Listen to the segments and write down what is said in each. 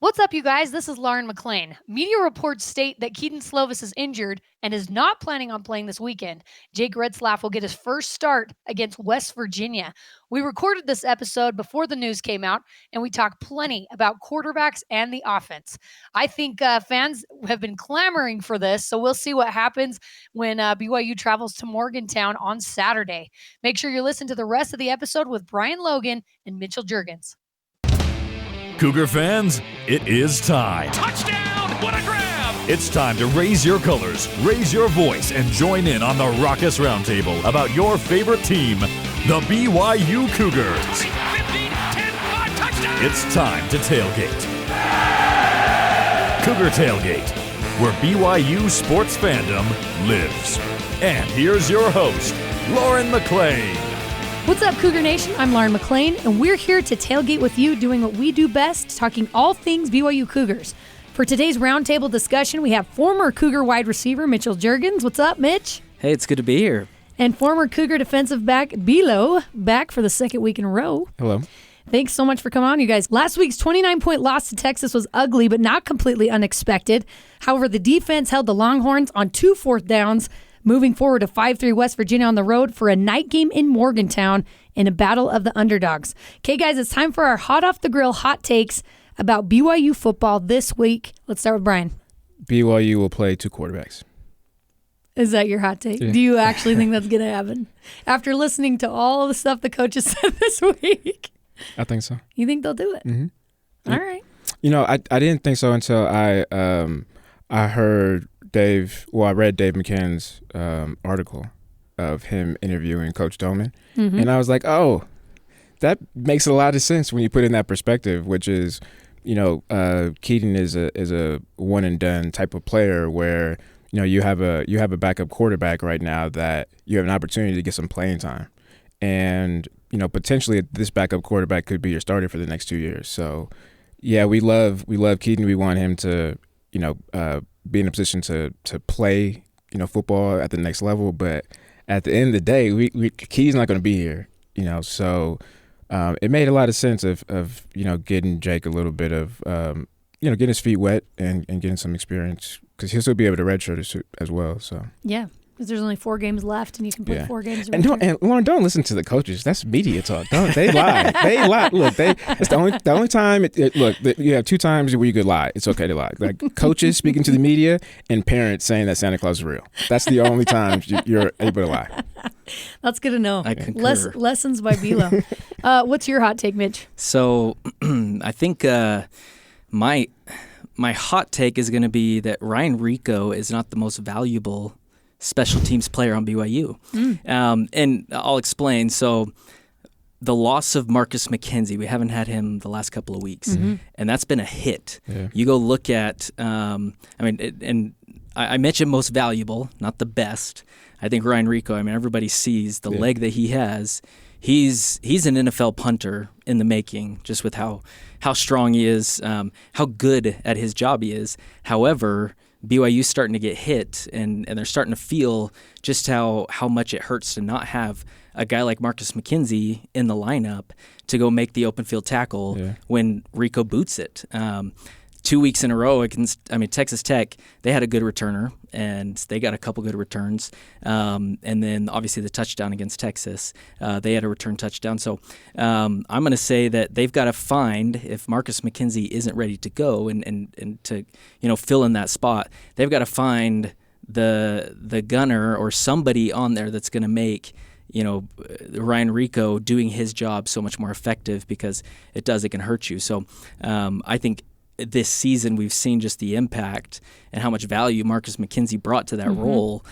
What's up, you guys? This is Lauren McLean. Media reports state that Kedon Slovis is injured and is not planning on playing this weekend. Jake Retzlaff will get his first start against West Virginia. We recorded this episode before the news came out, and we talked plenty about quarterbacks and the offense. I think fans have been clamoring for this, so we'll see what happens when BYU travels to Morgantown on Saturday. Make sure you listen to the rest of the episode with Brian Logan and Mitchell Jeurgens. Cougar fans, it is time. Touchdown! What a grab! It's time to raise your colors, raise your voice, and join in on the Raucous Roundtable about your favorite team, the BYU Cougars. 20, 15, 10, 5, touchdown! It's time to tailgate. Cougar Tailgate, where BYU sports fandom lives. And here's your host, Lauren McLean. What's up, Cougar Nation? I'm Lauren McLean, and we're here to tailgate with you, doing what we do best, talking all things BYU Cougars. For today's roundtable discussion, we have former Cougar wide receiver Mitchell Jeurgens. What's up, Mitch? Hey, it's good to be here. And former Cougar defensive back Bilo, back for the second week in a row. Hello. Thanks so much for coming on, you guys. Last week's 29-point loss to Texas was ugly, but not completely unexpected. However, the defense held the Longhorns on 2 fourth downs, moving forward to 5-3 West Virginia on the road for a night game in Morgantown in a battle of the underdogs. Okay, guys, it's time for our hot-off-the-grill hot takes about BYU football this week. Let's start with Brian. BYU will play 2 quarterbacks. Is that your hot take? Yeah. Do you actually think that's going to happen? After listening to all the stuff the coaches said this week, I think so. you think they'll do it? Mm-hmm. All right. You know, I didn't think so until I heard I read Dave McCann's article of him interviewing Coach Doman, and I was like, oh, that makes a lot of sense when you put it in that perspective, which is, you know, Kedon is a one and done type of player where, you know, you have a backup quarterback right now that you have an opportunity to get some playing time, and you know, potentially this backup quarterback could be your starter for the next 2 years. So yeah, we love Kedon. We want him to, you know, be in a position to play, you know, football at the next level. But at the end of the day, Kedon's not going to be here, you know. So it made a lot of sense of you know, getting Jake a little bit of you know, getting his feet wet and getting some experience, because he'll still be able to redshirt as well. So Yeah, because there's only 4 games left, and you can put 4 games. And Lauren, don't listen to the coaches. That's media talk. They lie. They lie. Look, it's the only time. You have 2 times where you could lie. It's okay to lie. Like coaches speaking to the media and parents saying that Santa Claus is real. That's the only times you're able to lie. That's good to know. I concur. Lessons by Bilo. What's your hot take, Mitch? So I think my hot take is going to be that Ryan Rico is not the most valuable special teams player on BYU. And I'll explain. So the loss of Marcus McKenzie, we haven't had him the last couple of weeks, and that's been a hit. Yeah. You go look at, I mentioned most valuable, not the best. I think Ryan Rico, everybody sees the leg that he has. He's an NFL punter in the making, just with how strong he is, how good at his job he is. However, BYU's starting to get hit, and they're starting to feel just how much it hurts to not have a guy like Marcus McKenzie in the lineup to go make the open field tackle when Rico boots it. 2 weeks in a row against, Texas Tech, they had a good returner, and they got a couple good returns. And then, obviously, the touchdown against Texas, they had a return touchdown. So I'm going to say that they've got to find, if Marcus McKenzie isn't ready to go and to, you know, fill in that spot, they've got to find the gunner or somebody on there that's going to make, you know, Ryan Rico doing his job so much more effective, because it can hurt you. So I think this season we've seen just the impact and how much value Marcus McKenzie brought to that role,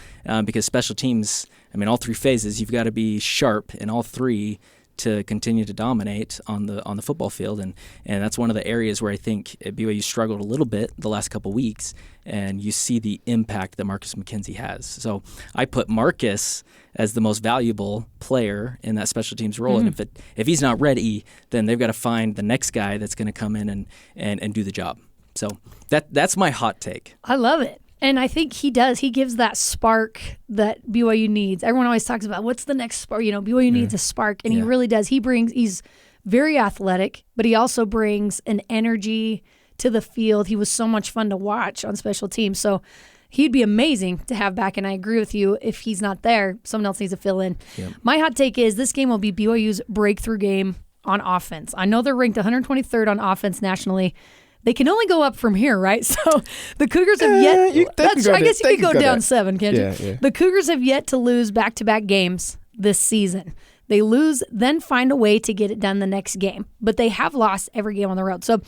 because special teams, all 3 phases, you've got to be sharp in all 3 to continue to dominate on the football field, and that's one of the areas where I think BYU struggled a little bit the last couple weeks, and you see the impact that Marcus McKenzie has. So I put Marcus as the most valuable player in that special teams role, and if he's not ready, then they've got to find the next guy that's going to come in and do the job. So that's my hot take. I love it. And I think he does. He gives that spark that BYU needs. Everyone always talks about what's the next spark. You know, BYU needs a spark, and he really does. He's very athletic, but he also brings an energy to the field. He was so much fun to watch on special teams. So he'd be amazing to have back, and I agree with you. If he's not there, someone else needs to fill in. Yep. My hot take is this game will be BYU's breakthrough game on offense. I know they're ranked 123rd on offense nationally. They can only go up from here, right? So the Cougars have I guess you could go down 7, can't you? Yeah. The Cougars have yet to lose back-to-back games this season. They lose, then find a way to get it done the next game. But they have lost every game on the road. So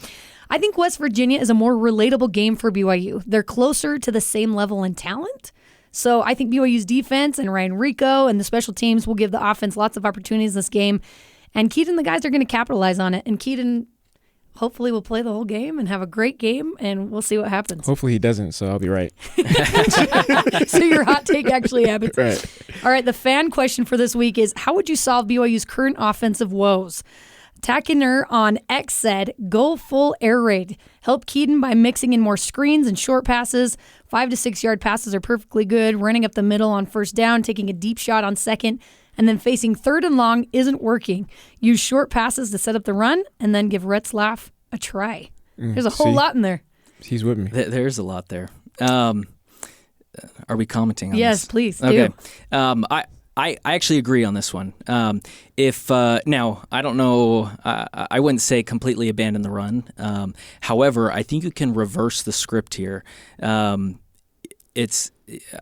I think West Virginia is a more relatable game for BYU. They're closer to the same level in talent. So I think BYU's defense and Ryan Rico and the special teams will give the offense lots of opportunities this game. And Kedon, the guys are going to capitalize on it. And Kedon hopefully will play the whole game and have a great game, and we'll see what happens. Hopefully he doesn't, so I'll be right. So your hot take actually happens. Right. All right, the fan question for this week is, how would you solve BYU's current offensive woes? Tackiner on X said, go full air raid. Help Kedon by mixing in more screens and short passes. 5 to 6 yard passes are perfectly good. Running up the middle on first down, taking a deep shot on second, and then facing third and long isn't working. Use short passes to set up the run, and then give Retzlaff a try. There's a whole lot in there. He's with me. There's a lot there. Are we commenting on this? Yes, please do. Okay. I actually agree on this one. Now, I don't know, I wouldn't say completely abandon the run. However, I think you can reverse the script here.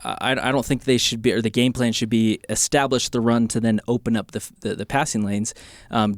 I don't think they should be, or the game plan should be establish the run to then open up the passing lanes.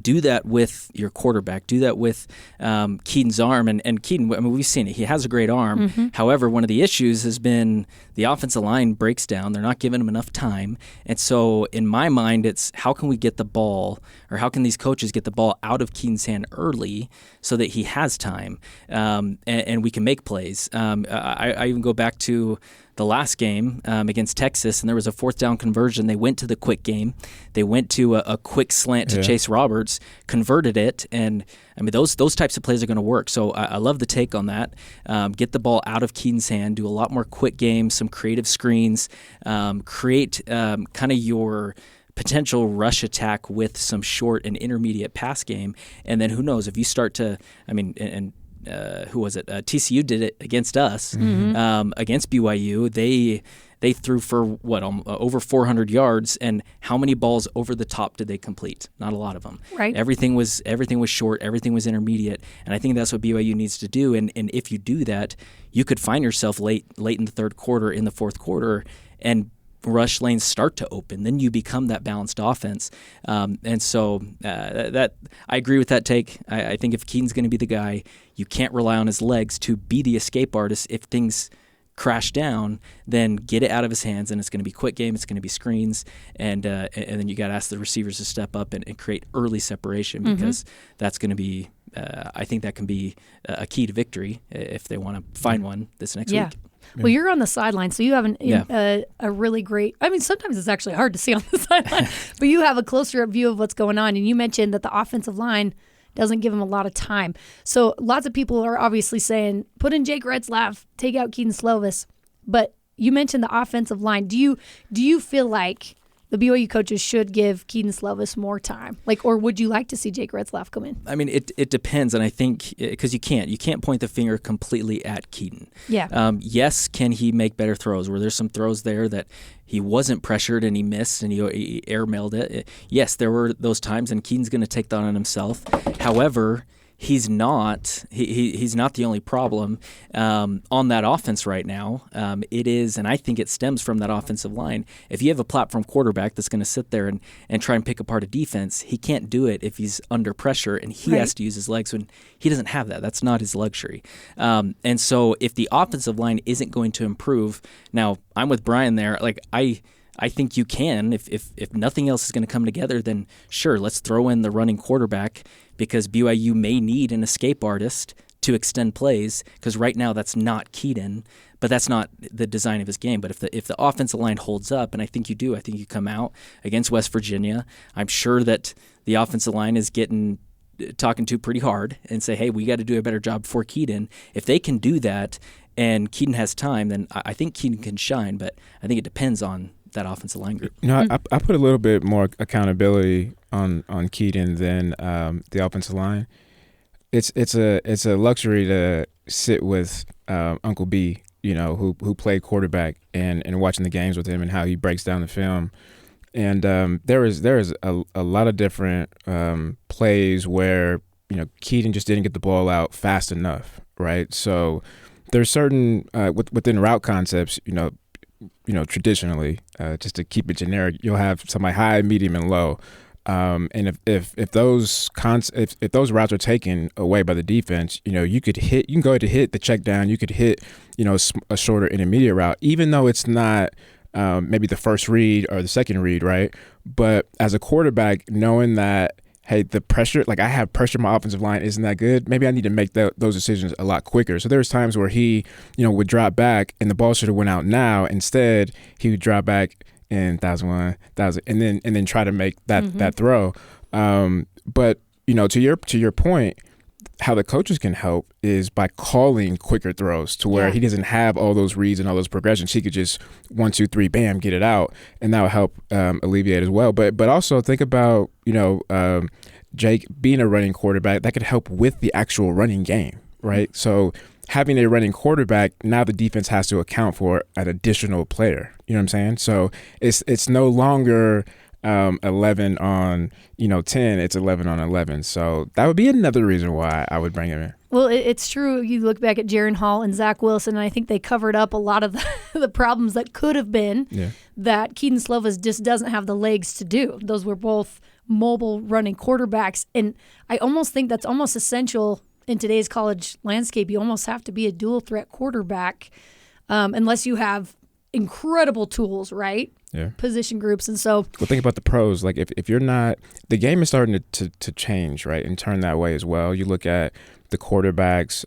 Do that with your quarterback. Do that with Kedon's arm. And Kedon, I mean, we've seen it. He has a great arm. Mm-hmm. However, one of the issues has been the offensive line breaks down. They're not giving him enough time. And so in my mind, it's how can we get the ball, or how can these coaches get the ball out of Kedon's hand early so that he has time and we can make plays. I even go back to the last game against Texas, and there was a 4th down conversion. They went to the quick game. They went to a quick slant to Chase Roberts, converted it, and I mean those types of plays are going to work. So I love the take on that. Get the ball out of Kedon's hand, do a lot more quick games, some creative screens, create kind of your potential rush attack with some short and intermediate pass game, and then who knows if you start to, I mean, and who was it? TCU did it against us, against BYU. They threw for over 400 yards, and how many balls over the top did they complete? Not a lot of them. Right. Everything was short. Everything was intermediate, and I think that's what BYU needs to do. And if you do that, you could find yourself late in the third quarter, in the fourth quarter, and rush lanes start to open. Then you become that balanced offense. And so that I agree with that take. I think if Kedon's going to be the guy, you can't rely on his legs to be the escape artist. If things crash down, then get it out of his hands, and it's going to be quick game. It's going to be screens, and then you got to ask the receivers to step up and create early separation, because that's going to be I think that can be a key to victory if they want to find one this next week. Well, you're on the sideline, so you have a really great – I mean, sometimes it's actually hard to see on the sideline, but you have a closer view of what's going on. And you mentioned that the offensive line doesn't give him a lot of time. So lots of people are obviously saying, put in Jake Retzlaff, take out Kedon Slovis. But you mentioned the offensive line. Do you feel like the BYU coaches should give Kedon Slovis more time? Or would you like to see Jake Retzlaff come in? I mean, it depends, and I think because you can't point the finger completely at Kedon. Yeah. Yes, can he make better throws? Were there some throws there that he wasn't pressured and he missed and he airmailed it? Yes, there were those times, and Kedon's going to take that on himself. However, he's not the only problem on that offense right now. It is, and I think it stems from that offensive line. If you have a platform quarterback that's going to sit there and try and pick apart a defense, he can't do it if he's under pressure, and he has to use his legs when he doesn't have that. That's not his luxury. And so if the offensive line isn't going to improve, now I'm with Brian there. I think you can. If nothing else is going to come together, then sure, let's throw in the running quarterback, because BYU may need an escape artist to extend plays, because right now that's not Kedon, but that's not the design of his game. But if the offensive line holds up, and I think you do, I think you come out against West Virginia, I'm sure that the offensive line is talking to pretty hard and say, hey, we got to do a better job for Kedon. If they can do that and Kedon has time, then I think Kedon can shine, but I think it depends on that offensive line group. I put a little bit more accountability on Kedon than the offensive line. It's a luxury to sit with Uncle B, who played quarterback, and watching the games with him and how he breaks down the film. And there is a lot of different plays where Kedon just didn't get the ball out fast enough, right? So there's certain within route concepts, traditionally, just to keep it generic, you'll have somebody high, medium, and low. And if those routes are taken away by the defense, you can go ahead to hit the check down. You could hit, a shorter intermediate route, even though it's not maybe the first read or the second read, right? But as a quarterback, knowing that, hey, the pressure, like I have pressure, my offensive line isn't that good. Maybe I need to make those decisions a lot quicker. So there's times where he, would drop back and the ball should have went out now. Instead, he would drop back in 1,000, and then try to make that throw. But to your point, how the coaches can help is by calling quicker throws to where he doesn't have all those reads and all those progressions. He could just 1, 2, 3, bam, get it out, and that will help alleviate as well. But also think about Jake being a running quarterback, that could help with the actual running game, right? So having a running quarterback, now the defense has to account for an additional player. You know what I'm saying? So it's no longer 11 on 10. It's 11 on 11. So that would be another reason why I would bring him in. Well, it's true. You look back at Jaron Hall and Zach Wilson, and I think they covered up a lot of the problems that could have been that Kedon Slovis just doesn't have the legs to do. Those were both mobile running quarterbacks, and I almost think that's almost essential in today's college landscape. You almost have to be a dual threat quarterback unless you have incredible tools, right? Yeah. Position groups. And so, well, think about the pros. Like if you're not, the game is starting to change, right, and turn that way as well. You look at the quarterbacks,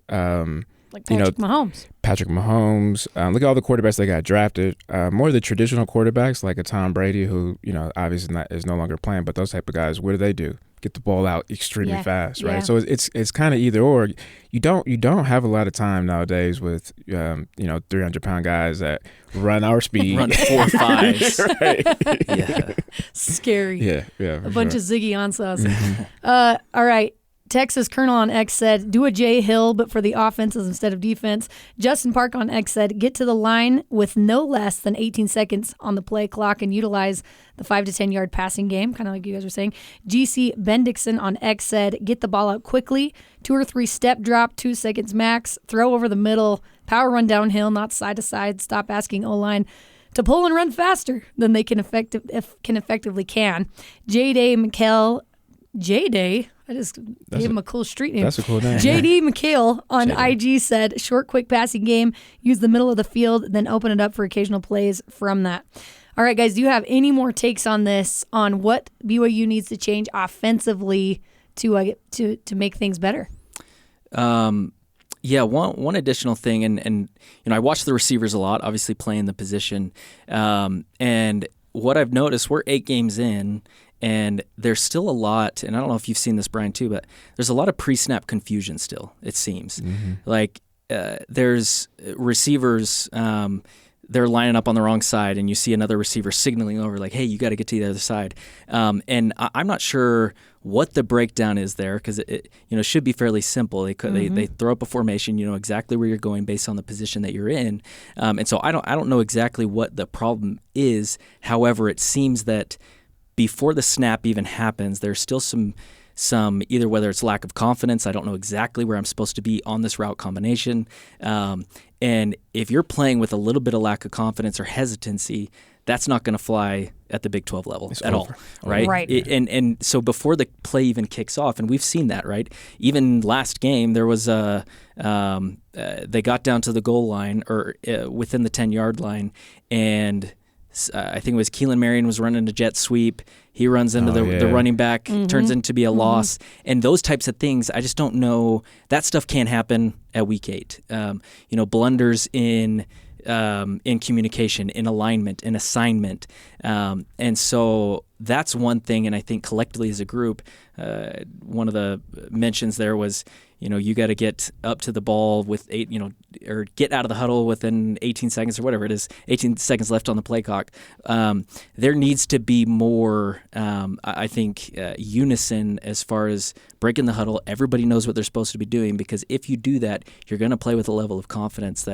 like Patrick Mahomes. Look at all the quarterbacks that got drafted. More of the traditional quarterbacks, like a Tom Brady, who obviously is no longer playing. But those type of guys, what do? Get the ball out extremely fast, right? So it's kind of either or. You don't have a lot of time nowadays with 300-pound guys that run our speed, run 4.5s, right? Yeah, scary. Yeah, a bunch of Ziggy Ansahs. All right. Texas Colonel on X said, do a Jay Hill, but for the offenses instead of defense. Justin Park on X said, get to the line with no less than 18 seconds on the play clock and utilize the 5 to 10 yard passing game, kind of like you guys were saying. GC Bendixson on X said, get the ball out quickly, 2 or 3 step drop, 2 seconds max, throw over the middle, power run downhill, not side to side. Stop asking O-line to pull and run faster than they can effectively can. J-Day McKell, J-Day, I just gave him a cool street name. That's a cool name. J.D. McHale on IG said, short, quick passing game, use the middle of the field, then open it up for occasional plays from that. All right, guys, do you have any more takes on this, on what BYU needs to change offensively to make things better? Yeah, one additional thing, and I watch the receivers a lot, obviously playing the position, and what I've noticed, we're 8 games in, and there's still a lot, and I don't know if you've seen this, Brian, too, but there's a lot of pre-snap confusion still, it seems. Mm-hmm. Like there's receivers, they're lining up on the wrong side, and you see another receiver signaling over like, hey, you got to get to the other side. And I'm not sure what the breakdown is there, because it should be fairly simple. They throw up a formation, you know exactly where you're going based on the position that you're in. And so I don't know exactly what the problem is. However, it seems that before the snap even happens, there's still some either whether it's lack of confidence, I don't know exactly where I'm supposed to be on this route combination. And if you're playing with a little bit of lack of confidence or hesitancy, that's not going to fly at the Big 12 level at all, right? Right. And so before the play even kicks off, and we've seen that, right? Even last game, there was they got down to the goal line or within the 10-yard line, and I think it was Keelan Marion was running a jet sweep. He runs into the running back, turns into be a loss. And those types of things, I just don't know. That stuff can't happen at week 8. Blunders in in communication, in alignment, in assignment. And so that's one thing. And I think collectively as a group, one of the mentions there was, you got to get up to the ball with or get out of the huddle within 18 seconds or whatever it is, 18 seconds left on the play clock. There needs to be more, I think, unison as far as breaking the huddle. Everybody knows what they're supposed to be doing, because if you do that, you're going to play with a level of confidence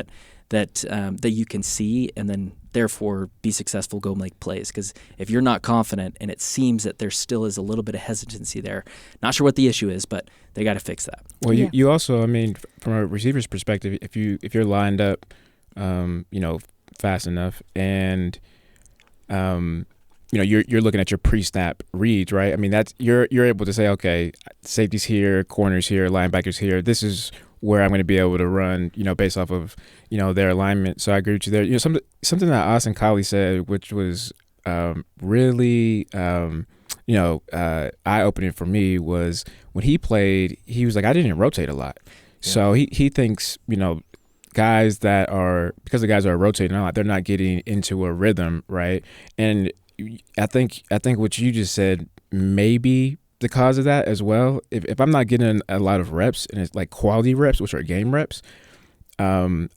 that you can see, and then therefore be successful, go make plays. Because if you're not confident and it seems that there still is a little bit of hesitancy there, not sure what the issue is, but they got to fix that. Well, you also, I mean, from a receiver's perspective, if you're lined up, fast enough, and you're looking at your pre-snap reads, right? I mean, that's you're able to say, okay, safety's here, corners here, linebackers here. This is where I'm going to be able to run, based off of, their alignment. So I agree with you there. Something that Austin Collie said, which was really, eye-opening for me, was when he played, he was like, I didn't rotate a lot. Yeah. So he thinks, guys that are rotating a lot, they're not getting into a rhythm, right? And I think what you just said maybe the cause of that as well. If I'm not getting a lot of reps, and it's like quality reps, which are game reps, I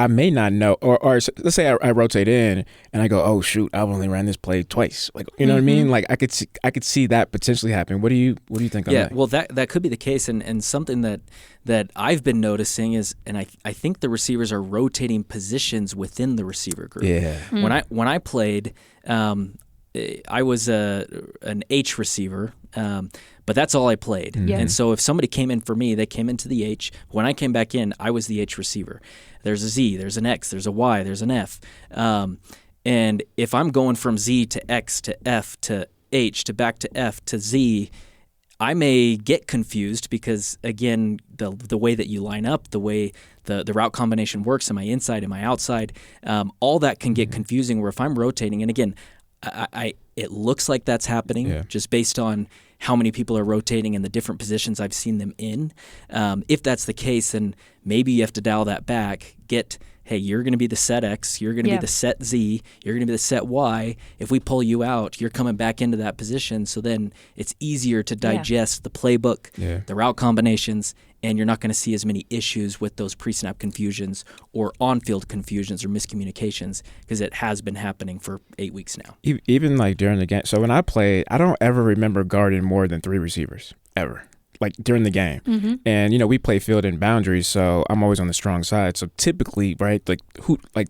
may not know, or let's say I rotate in and I go, oh shoot, I've only ran this play twice. Like, you know what I mean? Like I could see that potentially happen. What do you think on that? Yeah, well that could be the case, and something that I've been noticing is, and I think the receivers are rotating positions within the receiver group. Yeah. When I played, I was an H receiver, but that's all I played. Yeah. And so if somebody came in for me, they came into the H. When I came back in, I was the H receiver. There's a Z, there's an X, there's a Y, there's an F. And if I'm going from Z to X to F to H to back to F to Z, I may get confused because, again, the way that you line up, the way the route combination works, am I inside, am I outside, all that can get confusing, where if I'm rotating, and again, it looks like that's happening just based on how many people are rotating and the different positions I've seen them in. If that's the case, then maybe you have to dial that back. Hey, you're going to be the set X, you're going to be the set Z, you're going to be the set Y. If we pull you out, you're coming back into that position. So then it's easier to digest the playbook, the route combinations, and you're not going to see as many issues with those pre-snap confusions or on-field confusions or miscommunications, because it has been happening for 8 weeks now. Even like during the game. So when I played, I don't ever remember guarding more than 3 receivers, ever. Like during the game. Mm-hmm. And, we play field and boundaries, so I'm always on the strong side. So typically, right,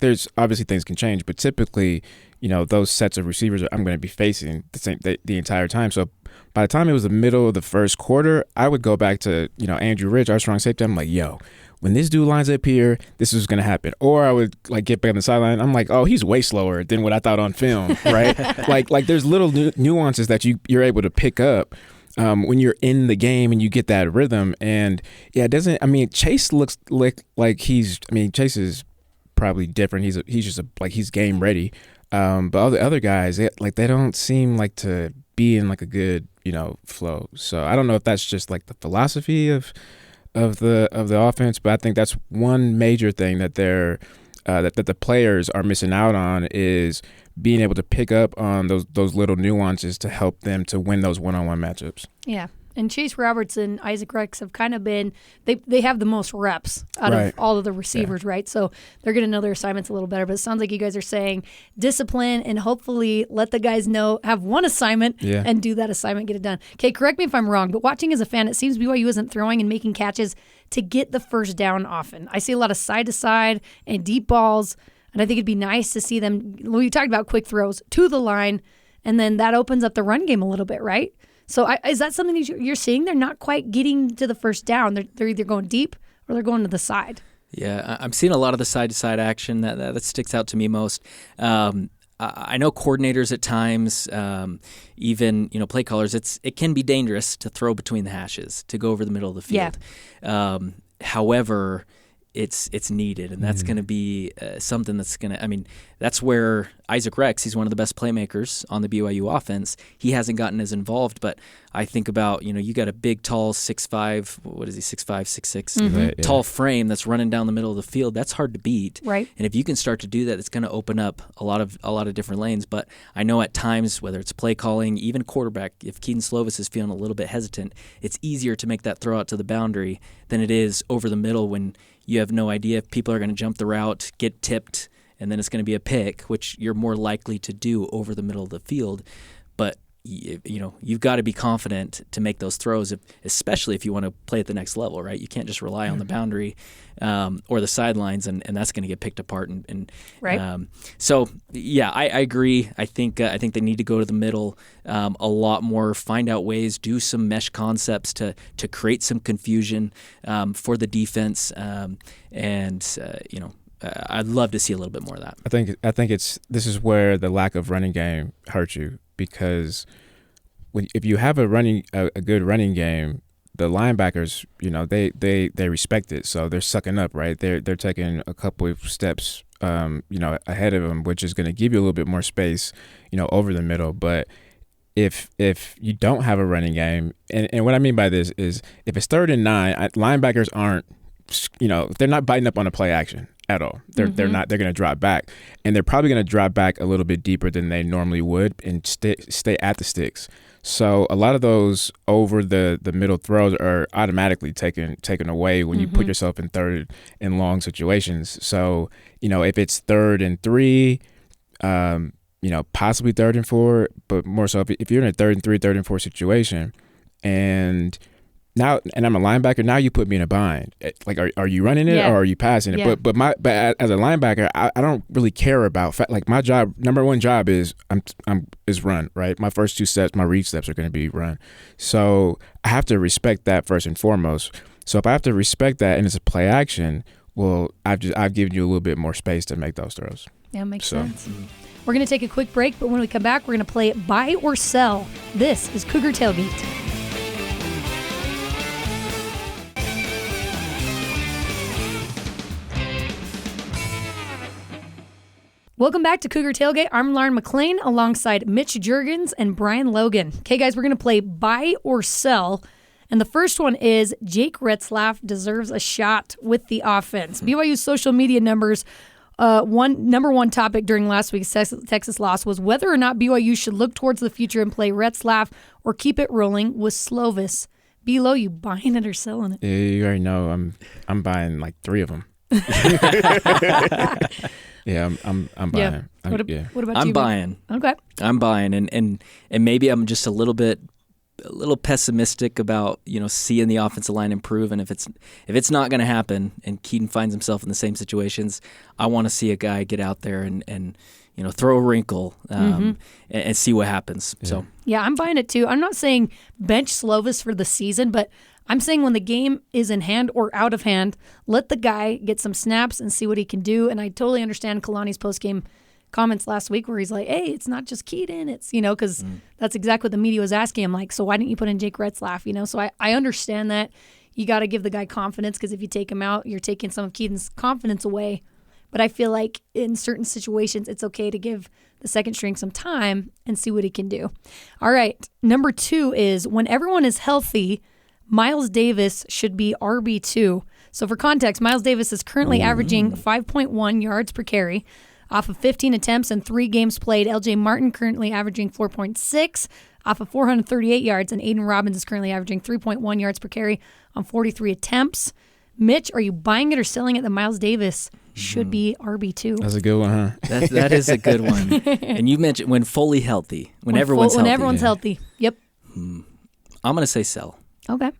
there's obviously things can change, but typically, those sets of receivers I'm going to be facing the entire time. So by the time it was the middle of the first quarter, I would go back to, Andrew Rich, our strong safety. I'm like, yo, when this dude lines up here, this is going to happen. Or I would get back on the sideline. I'm like, oh, he's way slower than what I thought on film, right? like there's little nuances that you're able to pick up when you're in the game and you get that rhythm. And Chase looks like Chase is probably different. He's just he's game ready. But all the other guys, they don't seem like to be in a good, flow. So I don't know if that's just the philosophy of the offense, but I think that's one major thing that that the players are missing out on, is being able to pick up on those little nuances to help them to win those one-on-one matchups. Yeah. And Chase Roberts and Isaac Rex have kind of been, they have the most reps out of all of the receivers, right? So they're going to know their assignments a little better. But it sounds like you guys are saying discipline and hopefully let the guys have one assignment and do that assignment, get it done. Okay, correct me if I'm wrong, but watching as a fan, it seems BYU isn't throwing and making catches to get the first down often. I see a lot of side-to-side and deep balls, and I think it'd be nice to see them, we talked about quick throws to the line, and then that opens up the run game a little bit, right? So is that something you're seeing? They're not quite getting to the first down. They're either going deep or they're going to the side. Yeah, I'm seeing a lot of the side-to-side action. That sticks out to me most. I know coordinators at times, even play callers, it can be dangerous to throw between the hashes, to go over the middle of the field. Yeah. However, it's needed, and that's going to be something that's going to. I mean, that's where Isaac Rex. He's one of the best playmakers on the BYU offense. He hasn't gotten as involved, but I think about you got a big, tall, 6'5". What is he? 6'5", 6'6", tall frame that's running down the middle of the field. That's hard to beat, right? And if you can start to do that, it's going to open up a lot of different lanes. But I know at times, whether it's play calling, even quarterback, if Kedon Slovis is feeling a little bit hesitant, it's easier to make that throw out to the boundary than it is over the middle when you have no idea if people are going to jump the route, get tipped, and then it's going to be a pick, which you're more likely to do over the middle of the field. But you've got to be confident to make those throws, especially if you want to play at the next level, right? You can't just rely on the boundary or the sidelines, and that's going to get picked apart. Right. So yeah, I agree. I think they need to go to the middle a lot more, find out ways, do some mesh concepts to create some confusion for the defense, I'd love to see a little bit more of that. I think this is where the lack of running game hurts you, because if you have a good running game, the linebackers, they respect it, so they're sucking up, right? They're taking a couple of steps, ahead of them, which is going to give you a little bit more space, over the middle. But if you don't have a running game, and what I mean by this is, if it's 3rd and 9, linebackers aren't, they're not biting up on a play action at all. They're not. They're going to drop back, and they're probably going to drop back a little bit deeper than they normally would, and stay at the sticks. So a lot of those over the middle throws are automatically taken away when you put yourself in 3rd and long situations. So if it's 3rd and 3, possibly 3rd and 4, but more so if you're in a 3rd and 3, 3rd and 4 situation, and I'm a linebacker. Now you put me in a bind. Like, are you running it or are you passing it? Yeah. But as a linebacker, I don't really care about my job. Number one job is is run. Right. My first 2 steps, my read steps are going to be run. So I have to respect that first and foremost. So if I have to respect that and it's a play action, well, I've given you a little bit more space to make those throws. Yeah, makes sense. We're going to take a quick break, but when we come back, we're going to play Buy or Sell. This is Cougar Tailgate. Welcome back to Cougar Tailgate. I'm Lauren McLean alongside Mitch Jeurgens and Brian Logan. Okay, guys, we're going to play Buy or Sell. And the first one is Jake Retzlaff deserves a shot with the offense. BYU's social media numbers, number one topic during last week's Texas loss was whether or not BYU should look towards the future and play Retzlaff or keep it rolling with Slovis. B-Lo, you buying it or selling it? Yeah, you already know I'm buying like 3 of them. Yeah, I'm buying. Yeah. What about you? I'm buying. Okay. I'm buying, and maybe I'm just a little pessimistic about seeing the offensive line improve, and if it's not going to happen, and Kedon finds himself in the same situations, I want to see a guy get out there and throw a wrinkle and see what happens. Yeah. So yeah, I'm buying it too. I'm not saying bench Slovis for the season, but I'm saying when the game is in hand or out of hand, let the guy get some snaps and see what he can do. And I totally understand Kalani's post-game comments last week where he's like, hey, it's not just Kedon. It's, because that's exactly what the media was asking him. Like, so why didn't you put in Jake Retzlaff? So I understand that. You got to give the guy confidence, because if you take him out, you're taking some of Kedon's confidence away. But I feel like in certain situations, it's okay to give the second string some time and see what he can do. All right. Number 2 is when everyone is healthy, Miles Davis should be RB2. So for context, Miles Davis is currently averaging 5.1 yards per carry off of 15 attempts and 3 games played. LJ Martin currently averaging 4.6 off of 438 yards, and Aiden Robbins is currently averaging 3.1 yards per carry on 43 attempts. Mitch, are you buying it or selling it that Miles Davis should be RB2? That's a good one, huh? that is a good one. And you mentioned when fully healthy, when everyone's healthy. When everyone's healthy. Yep. I'm going to say sell. Okay.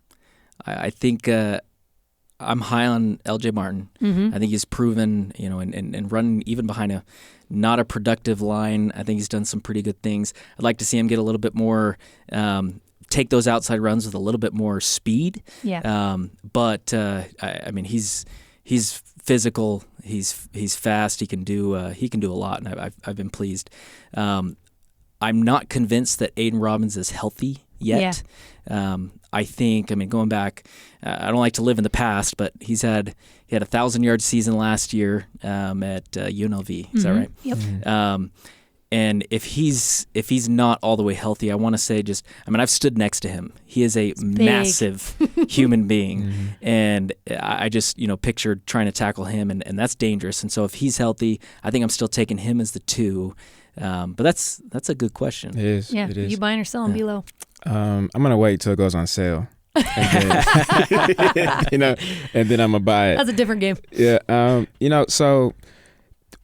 I think I'm high on LJ Martin. I think he's proven, and running even behind not a productive line. I think he's done some pretty good things. I'd like to see him get a little bit more, take those outside runs with a little bit more speed. Yeah. But I mean, he's physical. He's fast. He can do a lot, and I've been pleased. I'm not convinced that Aiden Robbins is healthy yet. I think, going back, I don't like to live in the past, but he had a 1,000-yard season last year at UNLV. Is that right? Yep. And if he's not all the way healthy, I want to say I've stood next to him. He is a massive human being, and I just pictured trying to tackle him, and that's dangerous. And so if he's healthy, I think I'm still taking him as the 2. But that's a good question. It is. Yeah. It is. You buying or selling, Bilo? I'm gonna wait till it goes on sale. And then, and then I'm gonna buy it. That's a different game. Yeah. So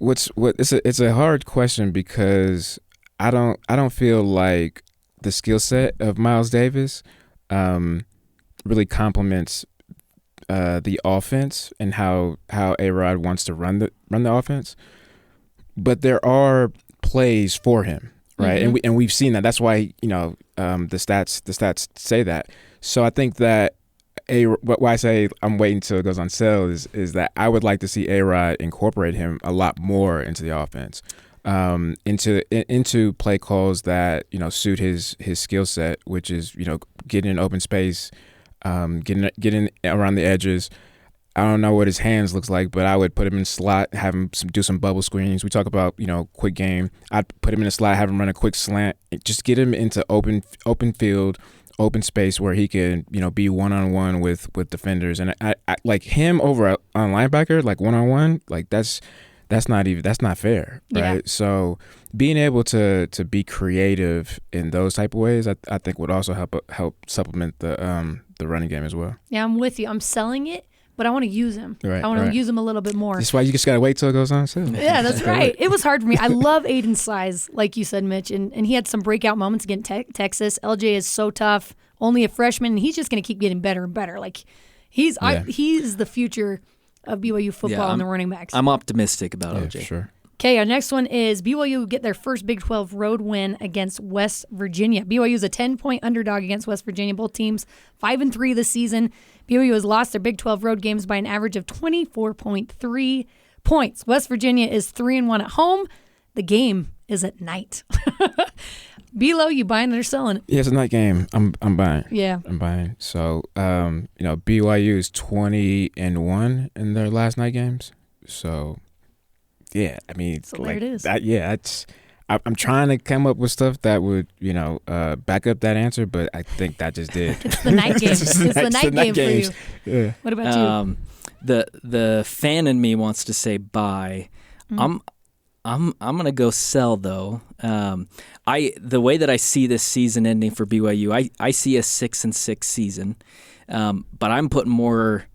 it's a hard question because I don't feel like the skill set of Miles Davis really complements the offense and how A-Rod wants to run the offense. But there are plays for him, right? Mm-hmm. And we've seen that. That's why the stats say that. So I think that why I say I'm waiting till it goes on sale is that I would like to see A-Rod incorporate him a lot more into the offense, into play calls that suit his skill set, which is getting in open space, getting around the edges. I don't know what his hands looks like, but I would put him in slot, have him do some bubble screens. We talk about quick game. I'd put him in a slot, have him run a quick slant, just get him into open field, open space where he can be one-on-one with defenders. And I like him over on linebacker, like one-on-one, like that's not fair, right? Yeah. So being able to be creative in those type of ways, I think would also help supplement the running game as well. Yeah, I'm with you. I'm selling it, but I want to use him. Right, I want to right. use him a little bit more. That's why you just gotta wait till it goes on sale. Yeah, that's right. It was hard for me. I love Aiden's size, like you said, Mitch, and he had some breakout moments against Texas. LJ is so tough, only a freshman, and he's just going to keep getting better and better. Like he's the future of BYU football and the running backs. I'm optimistic about Yeah, OJ. sure. Okay, our next one is BYU get their first Big 12 road win against West Virginia. BYU is a 10-point underdog against West Virginia. Both teams 5-3 this season. BYU has lost their Big 12 road games by an average of 24.3 points. West Virginia is 3-1 at home. The game is at night. Bilo, you buying or selling? Yeah, it's a night game. I'm buying. Yeah. I'm buying. So BYU is 20-1 in their last night games. So yeah, So there it is. I'm trying to come up with stuff that would back up that answer, but I think that just did. It's the night game. It's the night game for you. Yeah. What about you? The fan in me wants to say buy. I'm gonna go sell though. The way that I see this season ending for BYU, I see a 6-6 season, but I'm putting more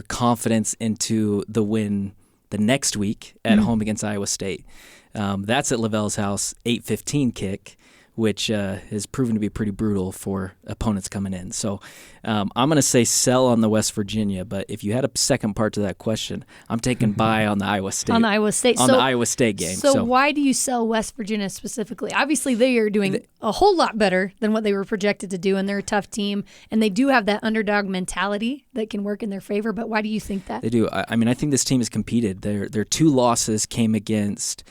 confidence into the win the next week at home against Iowa State. That's at Lavelle's house, 8:15 kick, which has proven to be pretty brutal for opponents coming in. So I'm going to say sell on the West Virginia, but if you had a second part to that question, I'm taking buy on the Iowa State. On the Iowa State. The Iowa State game. So why do you sell West Virginia specifically? Obviously, they are doing a whole lot better than what they were projected to do, and they're a tough team, and they do have that underdog mentality that can work in their favor, but why do you think that? They do. I think this team has competed. Their 2 losses came against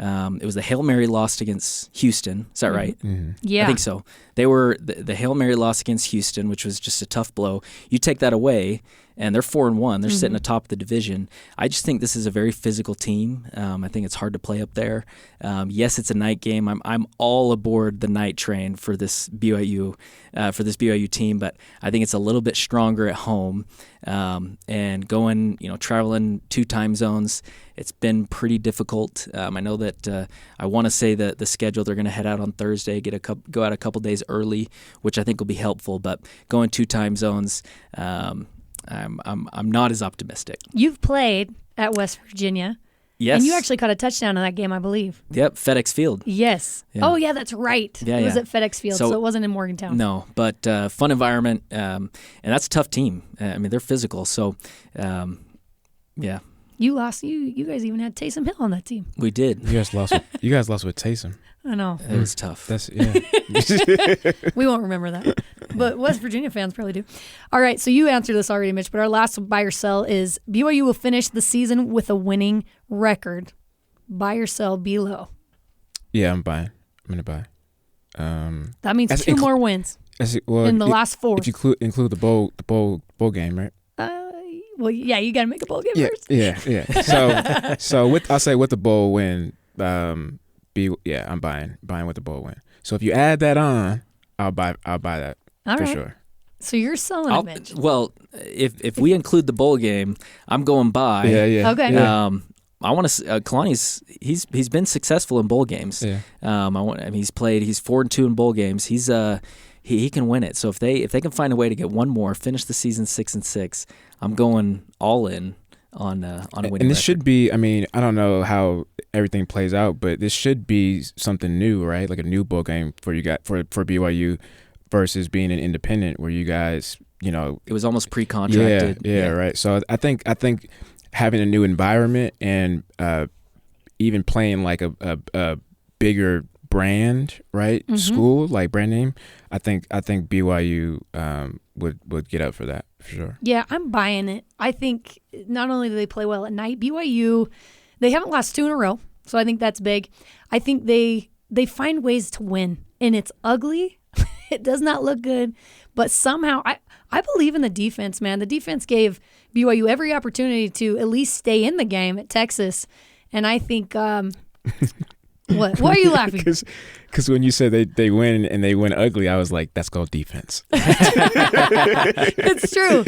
it was the Hail Mary loss against Houston. Is that right? Mm-hmm. Yeah. I think so. They were the Hail Mary loss against Houston, which was just a tough blow. You take that away, and they're 4-1. They're sitting atop the division. I just think this is a very physical team. I think it's hard to play up there. Yes, it's a night game. I'm all aboard the night train for this BYU team, but I think it's a little bit stronger at home. And going, traveling 2 time zones, it's been pretty difficult. I know that I want to say that the schedule, they're going to head out on Thursday, go out a couple days early, which I think will be helpful. But going 2 time zones, I'm not as optimistic. You've played at West Virginia. Yes. And you actually caught a touchdown in that game, I believe. Yep, FedEx Field. Yes. Yeah. Oh, yeah, that's right. Yeah, it was yeah. at FedEx Field, so it wasn't in Morgantown. No, but fun environment, and that's a tough team. They're physical, so yeah. You lost. You guys even had Taysom Hill on that team. We did. You guys lost with Taysom. I know. It was tough. We won't remember that. But West Virginia fans probably do. All right, so you answered this already, Mitch, but our last buy or sell is BYU will finish the season with a winning record. Buy or sell below. Yeah, I'm buying. I'm going to buy. That means two more wins in the last 4. If you include the bowl game, right? Well, yeah, you got to make a bowl game first. Yeah. So I'll say with the bowl win, I'm buying with the bowl win. So if you add that on, I'll buy that for sure. So you're selling it, Mitch. Well, if we include the bowl game, I'm going by. Yeah. Okay. Yeah. I want to. Kalani's he's been successful in bowl games. Yeah. He's 4-2 in bowl games. He can win it. So if they can find a way to get one more, finish the season 6-6, I'm going all in on a winning. And this record. should be. I mean, I don't know how everything plays out, but this should be something new, right? Like a new bowl game for BYU versus being an independent, where you guys, it was almost pre-contracted. Yeah, right. So I think having a new environment and even playing like a bigger brand, right? Mm-hmm. School, like brand name. I think BYU would get up for that for sure. Yeah, I'm buying it. I think not only do they play well at night, BYU, they haven't lost 2 in a row, so I think that's big. I think they find ways to win, and it's ugly. It does not look good, but somehow I believe in the defense, man. The defense gave BYU every opportunity to at least stay in the game at Texas, and I think what? Why are you laughing? Because when you said they win and they win ugly, I was like, that's called defense. It's true.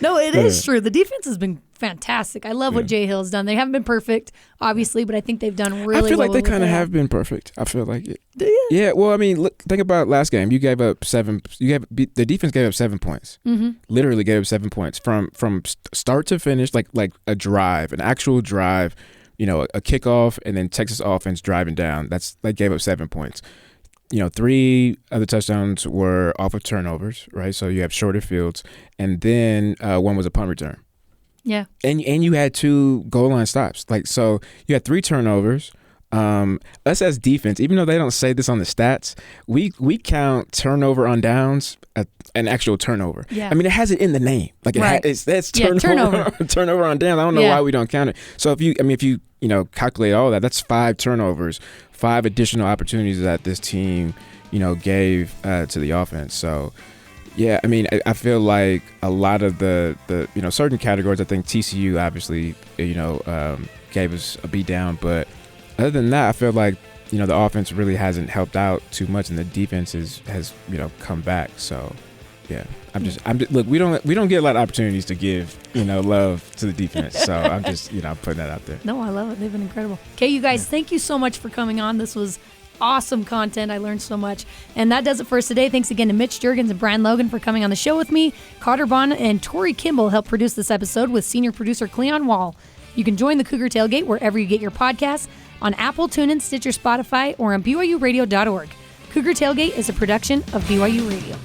No, it is true. The defense has been fantastic. I love what Jay Hill's done. They haven't been perfect, obviously, but I think they've done really well. I feel like they kind of have have been perfect. I feel like it. Do you? Yeah. Well, I mean, think about last game. You gave up 7. The defense gave up 7 points. Mm-hmm. Literally gave up 7 points from start to finish, like a drive, an actual drive. A kickoff and then Texas offense driving down. They gave up 7 points. 3 of the touchdowns were off of turnovers, right? So you have shorter fields, and then 1 was a punt return. Yeah. And you had 2 goal line stops. So you had 3 turnovers. Us as defense, even though they don't say this on the stats, we count turnover on downs an actual turnover. Yeah. I mean, it has it in the name. Like that's turnover. Turnover on downs. I don't know why we don't count it. So if you calculate all that, that's 5 turnovers, 5 additional opportunities that this team gave to the offense. So yeah, I mean, I feel like a lot of the certain categories. I think TCU obviously gave us a beat down, but other than that, I feel like the offense really hasn't helped out too much, and the defense has come back. So yeah, I'm just look. We don't get a lot of opportunities to give love to the defense. So I'm just putting that out there. No, I love it. They've been incredible. Okay, you guys, thank you so much for coming on. This was awesome content. I learned so much. And that does it for us today. Thanks again to Mitch, Jeurgens, and Brian Logan for coming on the show with me. Carter Bond and Tori Kimball helped produce this episode with senior producer Cleon Wall. You can join the Cougar Tailgate wherever you get your podcasts, on Apple, TuneIn, Stitcher, Spotify, or on BYURadio.org. Cougar Tailgate is a production of BYU Radio.